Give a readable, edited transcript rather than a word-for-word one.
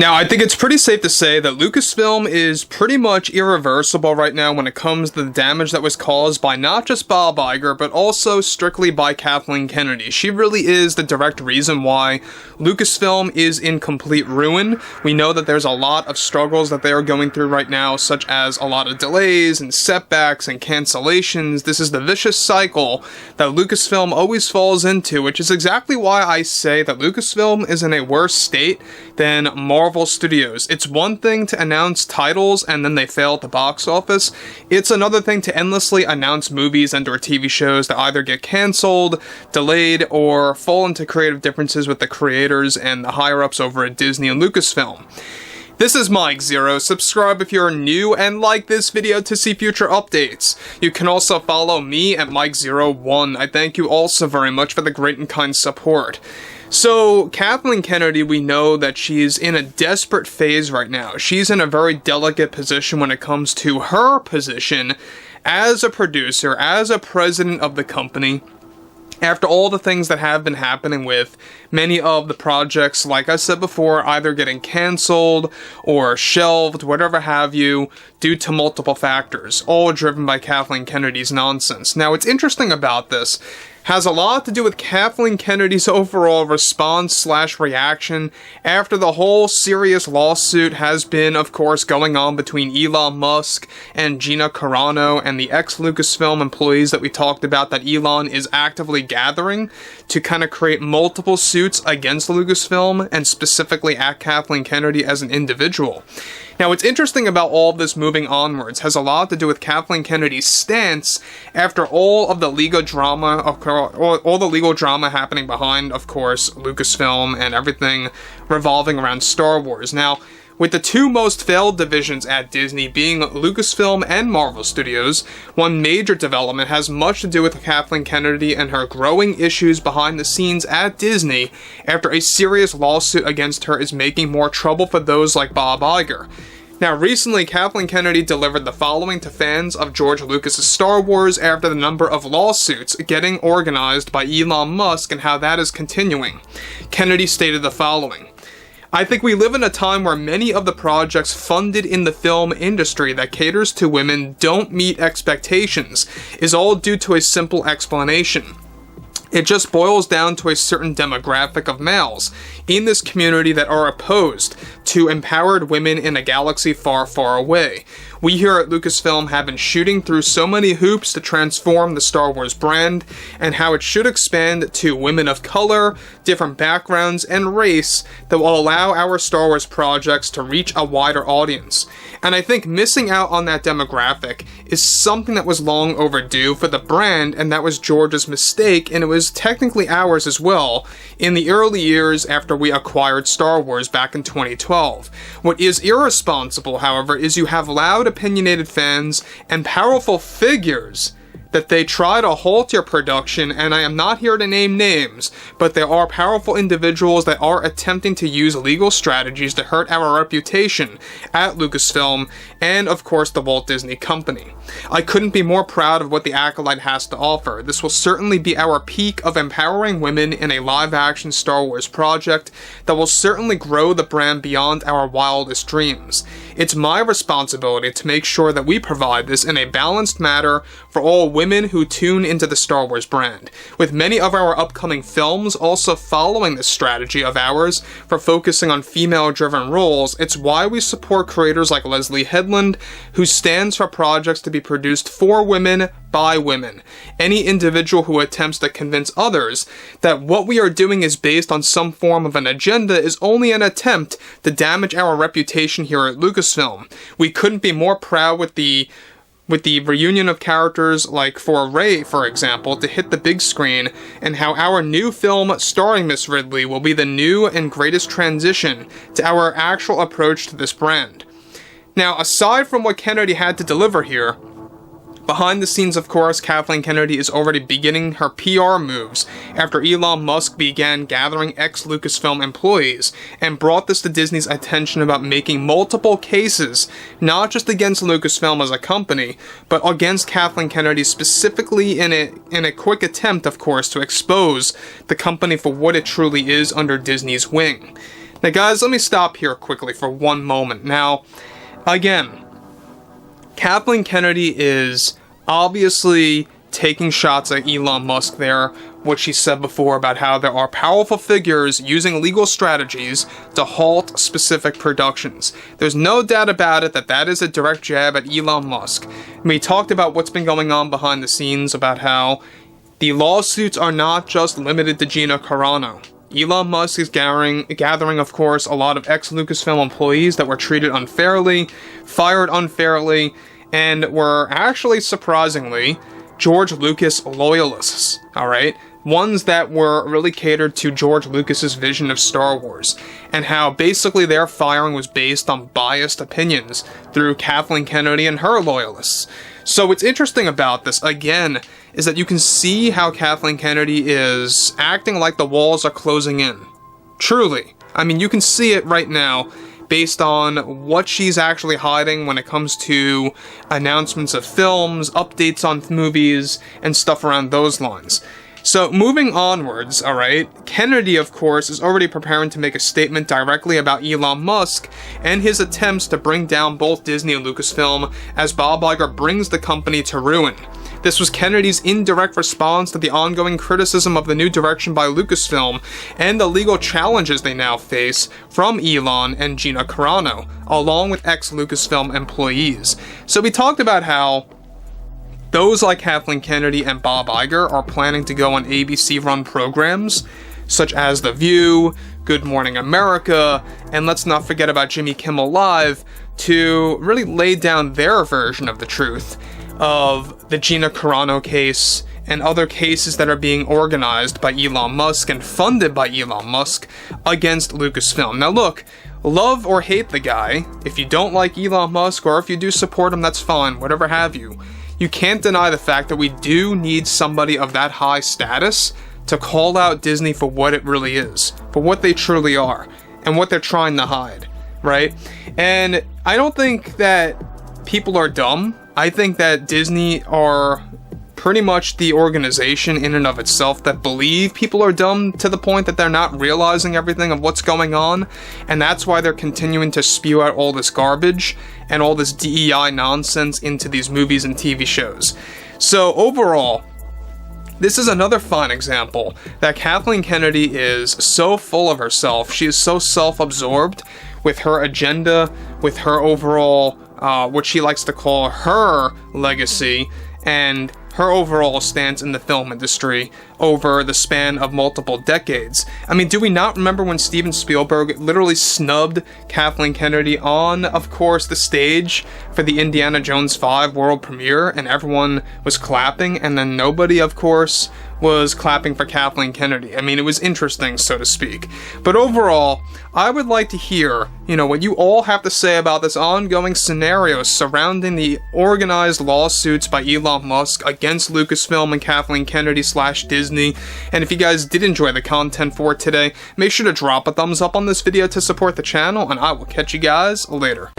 Now, I think it's pretty safe to say that Lucasfilm is pretty much irreversible right now when it comes to the damage that was caused by not just Bob Iger, but also strictly by Kathleen Kennedy. She really is the direct reason why Lucasfilm is in complete ruin. We know that there's a lot of struggles that they are going through right now, such as a lot of delays and setbacks and cancellations. This is the vicious cycle that Lucasfilm always falls into, which is exactly why I say that Lucasfilm is in a worse state than Marvel Studios. It's one thing to announce titles and then they fail at the box office. It's another thing to endlessly announce movies and or TV shows that either get cancelled, delayed, or fall into creative differences with the creators and the higher-ups over at Disney and Lucasfilm. This is Mike Zero. Subscribe if you're new and like this video to see future updates. You can also follow me at Mike01. I thank you all so very much for the great and kind support. So, Kathleen Kennedy, we know that she's in a desperate phase right now. She's in a very delicate position when it comes to her position as a producer, as a president of the company. After all the things that have been happening with many of the projects, like I said before, either getting cancelled or shelved, whatever have you, due to multiple factors, all driven by Kathleen Kennedy's nonsense. Now, what's interesting about this has a lot to do with Kathleen Kennedy's overall response/reaction after the whole serious lawsuit has been, of course, going on between Elon Musk and Gina Carano and the ex-Lucasfilm employees that we talked about that Elon is actively gathering to kind of create multiple suits against Lucasfilm and specifically at Kathleen Kennedy as an individual. Now, what's interesting about all of this moving onwards has a lot to do with Kathleen Kennedy's stance after all of the legal drama, all the legal drama happening behind, of course, Lucasfilm and everything revolving around Star Wars. Now, with the two most failed divisions at Disney being Lucasfilm and Marvel Studios, one major development has much to do with Kathleen Kennedy and her growing issues behind the scenes at Disney after a serious lawsuit against her is making more trouble for those like Bob Iger. Now, recently, Kathleen Kennedy delivered the following to fans of George Lucas's Star Wars after the number of lawsuits getting organized by Elon Musk and how that is continuing. Kennedy stated the following: I think we live in a time where many of the projects funded in the film industry that caters to women don't meet expectations is all due to a simple explanation. It just boils down to a certain demographic of males in this community that are opposed to empowered women in a galaxy far, far away. We here at Lucasfilm have been shooting through so many hoops to transform the Star Wars brand and how it should expand to women of color, different backgrounds, and race that will allow our Star Wars projects to reach a wider audience. And I think missing out on that demographic is something that was long overdue for the brand, and that was George's mistake, and it was technically ours as well in the early years after we acquired Star Wars back in 2012. What is irresponsible, however, is you have loud, opinionated fans and powerful figures that they try to halt your production, and I am not here to name names, but there are powerful individuals that are attempting to use legal strategies to hurt our reputation at Lucasfilm and, of course, the Walt Disney Company. I couldn't be more proud of what the Acolyte has to offer. This will certainly be our peak of empowering women in a live-action Star Wars project that will certainly grow the brand beyond our wildest dreams. It's my responsibility to make sure that we provide this in a balanced manner for all women who tune into the Star Wars brand, with many of our upcoming films also following this strategy of ours for focusing on female-driven roles. It's why we support creators like Leslie Headland, who stands for projects to be produced for women, by women. Any individual who attempts to convince others that what we are doing is based on some form of an agenda is only an attempt to damage our reputation here at Lucasfilm. We couldn't be more proud with the reunion of characters like for Rey, for example, to hit the big screen, and how our new film starring Miss Ridley will be the new and greatest transition to our actual approach to this brand. Now, aside from what Kennedy had to deliver here, behind the scenes, of course, Kathleen Kennedy is already beginning her PR moves after Elon Musk began gathering ex-Lucasfilm employees and brought this to Disney's attention about making multiple cases, not just against Lucasfilm as a company, but against Kathleen Kennedy specifically in a quick attempt, of course, to expose the company for what it truly is under Disney's wing. Now guys, let me stop here quickly for one moment. Now, again, Kathleen Kennedy is obviously taking shots at Elon Musk there, what she said before about how there are powerful figures using legal strategies to halt specific productions. There's no doubt about it that that is a direct jab at Elon Musk. And we talked about what's been going on behind the scenes, about how the lawsuits are not just limited to Gina Carano. Elon Musk is gathering, of course, a lot of ex-Lucasfilm employees that were treated unfairly, fired unfairly, and were actually, surprisingly, George Lucas loyalists, alright? Ones that were really catered to George Lucas's vision of Star Wars, and how basically their firing was based on biased opinions through Kathleen Kennedy and her loyalists. So what's interesting about this, again, is that you can see how Kathleen Kennedy is acting like the walls are closing in. Truly. I mean, you can see it right now based on what she's actually hiding when it comes to announcements of films, updates on movies, and stuff around those lines. So, moving onwards, alright, Kennedy, of course, is already preparing to make a statement directly about Elon Musk and his attempts to bring down both Disney and Lucasfilm as Bob Iger brings the company to ruin. This was Kennedy's indirect response to the ongoing criticism of the new direction by Lucasfilm and the legal challenges they now face from Elon and Gina Carano, along with ex-Lucasfilm employees. So we talked about how those like Kathleen Kennedy and Bob Iger are planning to go on ABC-run programs, such as The View, Good Morning America, and let's not forget about Jimmy Kimmel Live, to really lay down their version of the truth of the Gina Carano case and other cases that are being organized by Elon Musk and funded by Elon Musk against Lucasfilm. Now look, love or hate the guy, if you don't like Elon Musk or if you do support him, that's fine, whatever have you. You can't deny the fact that we do need somebody of that high status to call out Disney for what it really is, for what they truly are, and what they're trying to hide, right? And I don't think that people are dumb. I think that Disney are pretty much the organization in and of itself that believe people are dumb to the point that they're not realizing everything of what's going on, and that's why they're continuing to spew out all this garbage and all this DEI nonsense into these movies and TV shows. So overall, this is another fine example that Kathleen Kennedy is so full of herself, she is so self-absorbed with her agenda, with her overall, what she likes to call her legacy, and her overall stance in the film industry over the span of multiple decades. I mean, do we not remember when Steven Spielberg literally snubbed Kathleen Kennedy on, of course, the stage for the Indiana Jones 5 world premiere, and everyone was clapping, and then nobody, of course, was clapping for Kathleen Kennedy. I mean, it was interesting, so to speak. But overall, I would like to hear, what you all have to say about this ongoing scenario surrounding the organized lawsuits by Elon Musk against Lucasfilm and Kathleen Kennedy / Disney. And if you guys did enjoy the content for today, make sure to drop a thumbs up on this video to support the channel, and I will catch you guys later.